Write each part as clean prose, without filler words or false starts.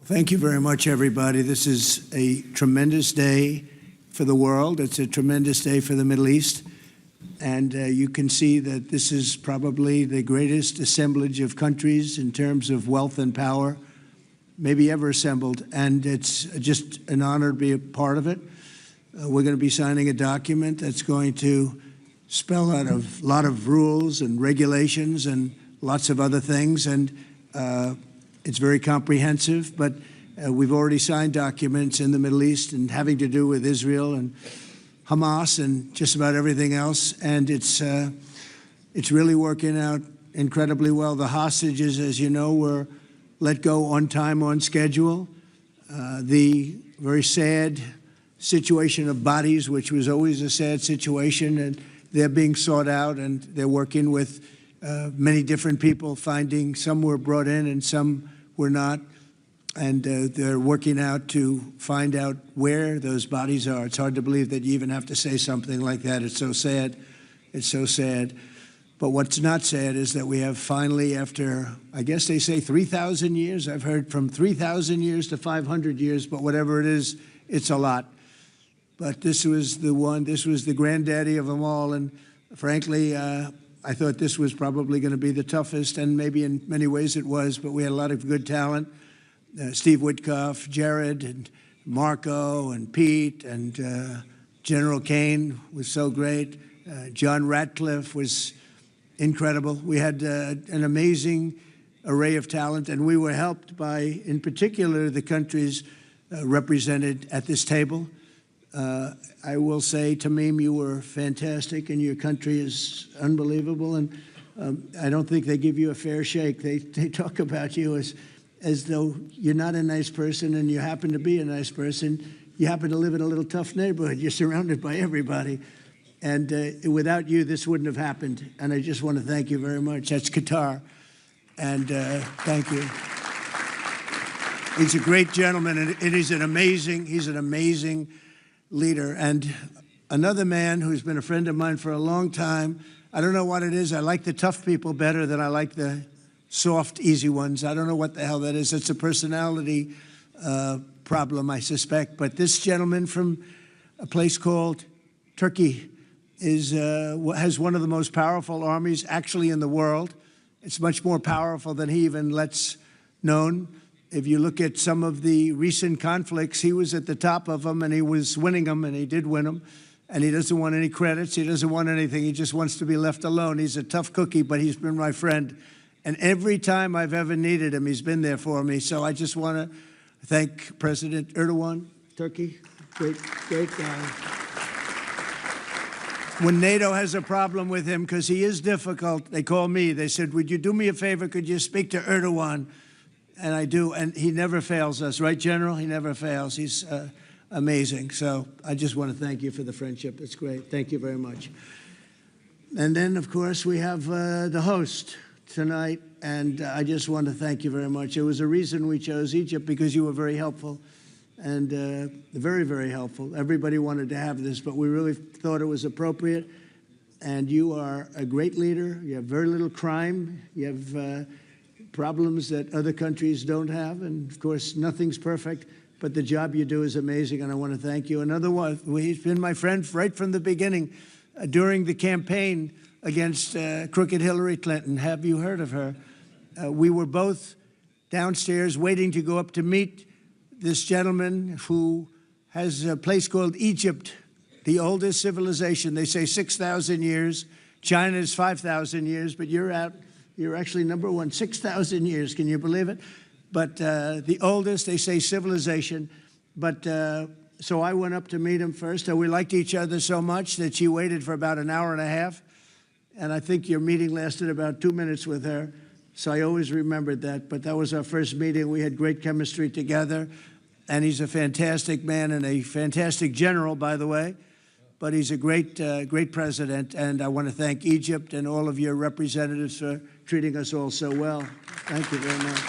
Thank you very much, everybody. This is a tremendous day for the world. It's a tremendous day for the Middle East. And you can see that this is probably the greatest assemblage of countries in terms of wealth and power maybe ever assembled. And it's just an honor to be a part of it. We're going to be signing a document that's going to spell out a lot of rules and regulations and lots of other things. And it's very comprehensive, but we've already signed documents in the Middle East and having to do with Israel and Hamas and just about everything else. And it's really working out incredibly well. The hostages, as you know, were let go on time, on schedule. The very sad situation of bodies, which was always a sad situation, and they're being sought out, and they're working with many different people, finding some were brought in and some were not. And they're working out to find out where those bodies are. It's hard to believe that you even have to say something like that. It's so sad. It's so sad. But what's not sad is that we have finally, after, I guess they say 3,000 years, I've heard from 3,000 years to 500 years, but whatever it is, it's a lot. But this was the one, this was the granddaddy of them all. And frankly, I thought this was probably going to be the toughest, and maybe in many ways it was, but we had a lot of good talent. Steve Witkoff, Jared, and Marco, and Pete, and General Kane was so great. John Ratcliffe was incredible. We had an amazing array of talent, and we were helped by, in particular, the countries represented at this table. I will say, Tamim, you were fantastic, and your country is unbelievable, and I don't think they give you a fair shake. They talk about you as though you're not a nice person, and you happen to be a nice person. You happen to live in a little tough neighborhood. You're surrounded by everybody. And without you, this wouldn't have happened. And I just want to thank you very much. That's Qatar. And thank you. He's a great gentleman, and he's an amazing leader. And another man who's been a friend of mine for a long time, I don't know what it is. I like the tough people better than I like the soft, easy ones. I don't know what the hell that is. It's a personality problem, I suspect. But this gentleman from a place called Turkey has one of the most powerful armies actually in the world. It's much more powerful than he even lets known. If you look at some of the recent conflicts, he was at the top of them, and he was winning them, and he did win them. And he doesn't want any credits. He doesn't want anything. He just wants to be left alone. He's a tough cookie, but he's been my friend. And every time I've ever needed him, he's been there for me. So I just want to thank President Erdogan, Turkey, great guy. When NATO has a problem with him, because he is difficult, they call me. They said, would you do me a favor? Could you speak to Erdogan? And I do, and he never fails us. Right, General? He never fails. He's amazing. So I just want to thank you for the friendship. It's great. Thank you very much. And then, of course, we have the host tonight, and I just want to thank you very much. There was a reason we chose Egypt, because you were very helpful, and very, very helpful. Everybody wanted to have this, but we really thought it was appropriate, and you are a great leader. You have very little crime. You have problems that other countries don't have, and of course, nothing's perfect, but the job you do is amazing, and I want to thank you. Another one, he's been my friend right from the beginning. During the campaign against crooked Hillary Clinton. Have you heard of her? We were both downstairs waiting to go up to meet this gentleman who has a place called Egypt, the oldest civilization. They say 6,000 years. China's 5,000 years, but you're actually number one, 6,000 years. Can you believe it? But the oldest, they say, civilization. But so I went up to meet him first. We liked each other so much that she waited for about an hour and a half. And I think your meeting lasted about 2 minutes with her. So I always remembered that. But that was our first meeting. We had great chemistry together. And he's a fantastic man and a fantastic general, by the way. But he's a great president. And I want to thank Egypt and all of your representatives for treating us all so well. Thank you very much.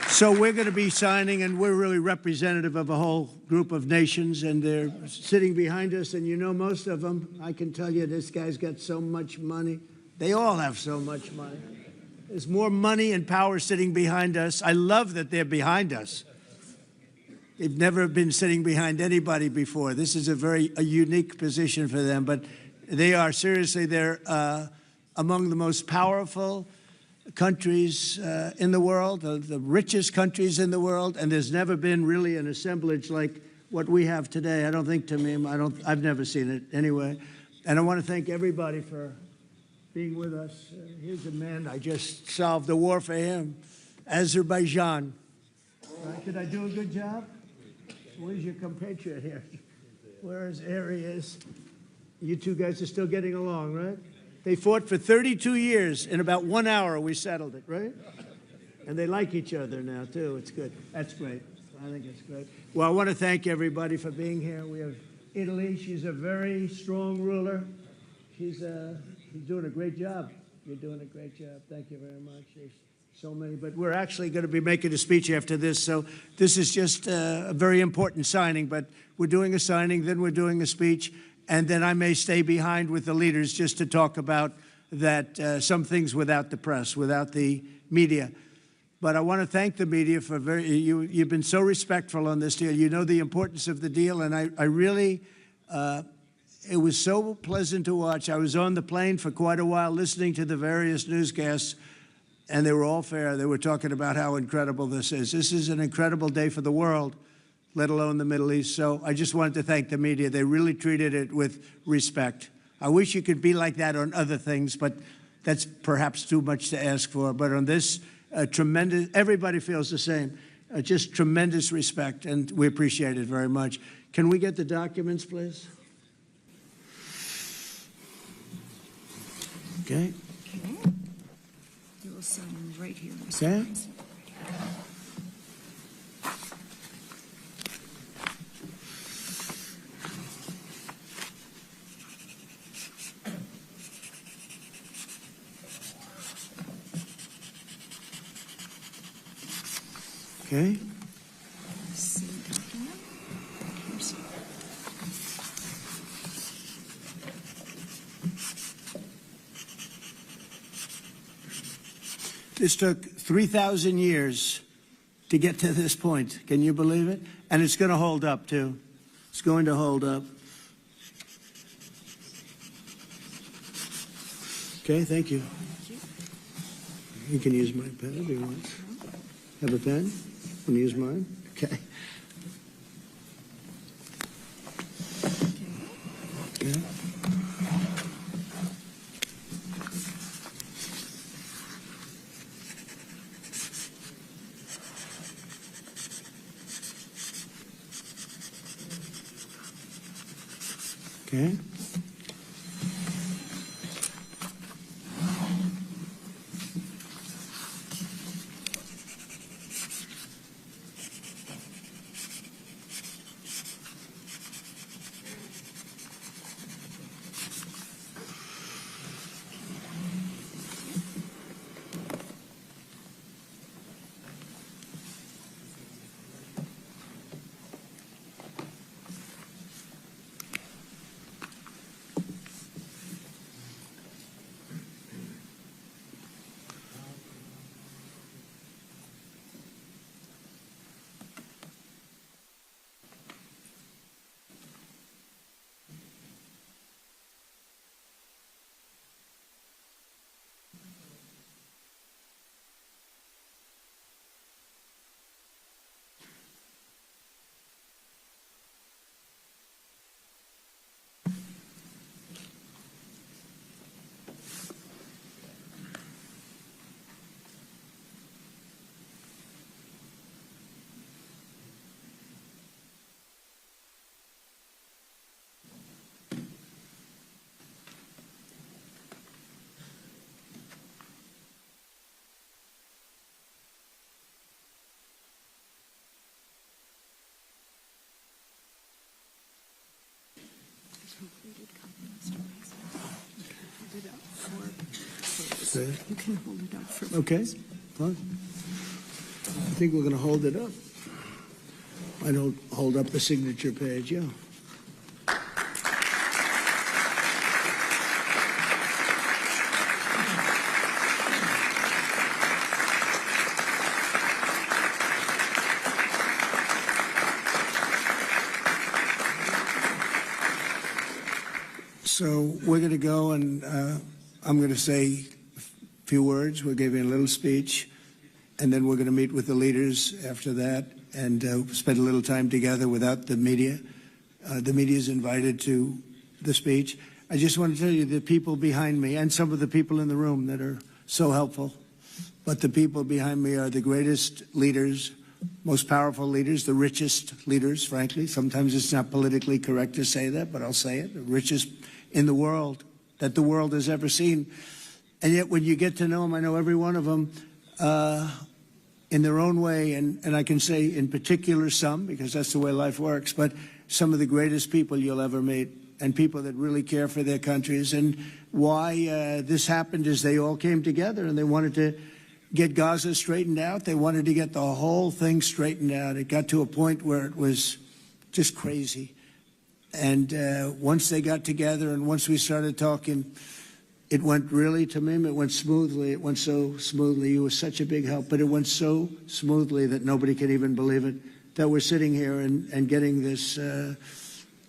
So we're going to be signing, and we're really representative of a whole group of nations, and they're sitting behind us, and you know most of them. I can tell you this guy's got so much money. They all have so much money. There's more money and power sitting behind us. I love that they're behind us. They've never been sitting behind anybody before. This is a unique position for them, but they are seriously, they're among the most powerful countries in the world, the richest countries in the world, and there's never been really an assemblage like what we have today. I don't think, Tamim, I've never seen it anyway. And I want to thank everybody for being with us. Here's a man, I just solved the war for him, Azerbaijan. Right, did I do a good job? Where's your compatriot here? Where's Arias? You two guys are still getting along, right? They fought for 32 years. In about 1 hour, we settled it, right? And they like each other now, too. It's good. That's great. I think it's great. Well, I want to thank everybody for being here. We have Italy. She's a very strong ruler. She's doing a great job. You're doing a great job. Thank you very much. There's so many. But we're actually going to be making a speech after this. So this is just a very important signing. But we're doing a signing, then we're doing a speech. And then I may stay behind with the leaders just to talk about that, some things without the press, without the media. But I want to thank the media for you've been so respectful on this deal. You know the importance of the deal, and I really, it was so pleasant to watch. I was on the plane for quite a while listening to the various newscasts, and they were all fair. They were talking about how incredible this is. This is an incredible day for the world, let alone the Middle East. So I just wanted to thank the media. They really treated it with respect. I wish you could be like that on other things, but that's perhaps too much to ask for. But on this, tremendous, everybody feels the same. Just tremendous respect, and we appreciate it very much. Can we get the documents, please? Okay. Okay. You will sign right here. Okay. Okay. Same document. Here's This took 3,000 years to get to this point. Can you believe it? And it's going to hold up, too. It's going to hold up. Okay, thank you. You can use my pen if you want. Have a pen? Want to use mine? Okay. Okay. Okay. You can hold it up for Okay, fine. I think we're going to hold it up. I don't hold up the signature page, yeah. So we're going to go, and I'm going to say a few words. We'll give you a little speech, and then we're going to meet with the leaders after that and spend a little time together without the media. The media is invited to the speech. I just want to tell you the people behind me and some of the people in the room that are so helpful, but the people behind me are the greatest leaders, most powerful leaders, the richest leaders, frankly. Sometimes it's not politically correct to say that, but I'll say it, the richest in the world that the world has ever seen. And yet when you get to know them, I know every one of them in their own way, and I can say in particular some, because that's the way life works, but some of the greatest people you'll ever meet, and people that really care for their countries. And why this happened is they all came together and they wanted to get Gaza straightened out. They wanted to get the whole thing straightened out. It got to a point where it was just crazy. And once they got together and once we started talking, it went really, Tamim, it went smoothly. It went so smoothly. You were such a big help, but it went so smoothly that nobody can even believe it, that we're sitting here and getting this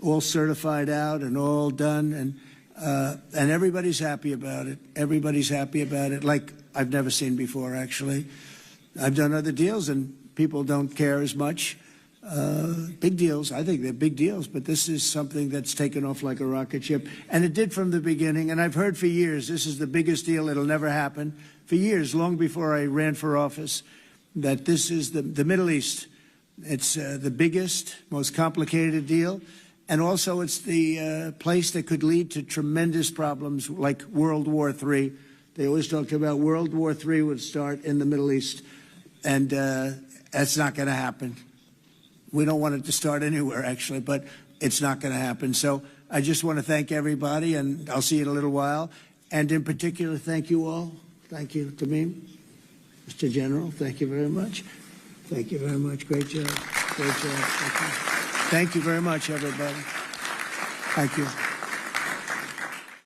all certified out and all done. And everybody's happy about it. Everybody's happy about it, like I've never seen before, actually. I've done other deals, and people don't care as much. Big deals, I think they're big deals, but this is something that's taken off like a rocket ship. And it did from the beginning, and I've heard for years, this is the biggest deal, it'll never happen. For years, long before I ran for office, that this is the Middle East. It's the biggest, most complicated deal. And also it's the place that could lead to tremendous problems like World War III. They always talked about World War III would start in the Middle East. And that's not going to happen. We don't want it to start anywhere, actually, but it's not going to happen. So I just want to thank everybody, and I'll see you in a little while. And in particular, thank you all. Thank you, Tamim. Mr. General, thank you very much. Thank you very much. Great job. Great job. Thank you very much, everybody. Thank you.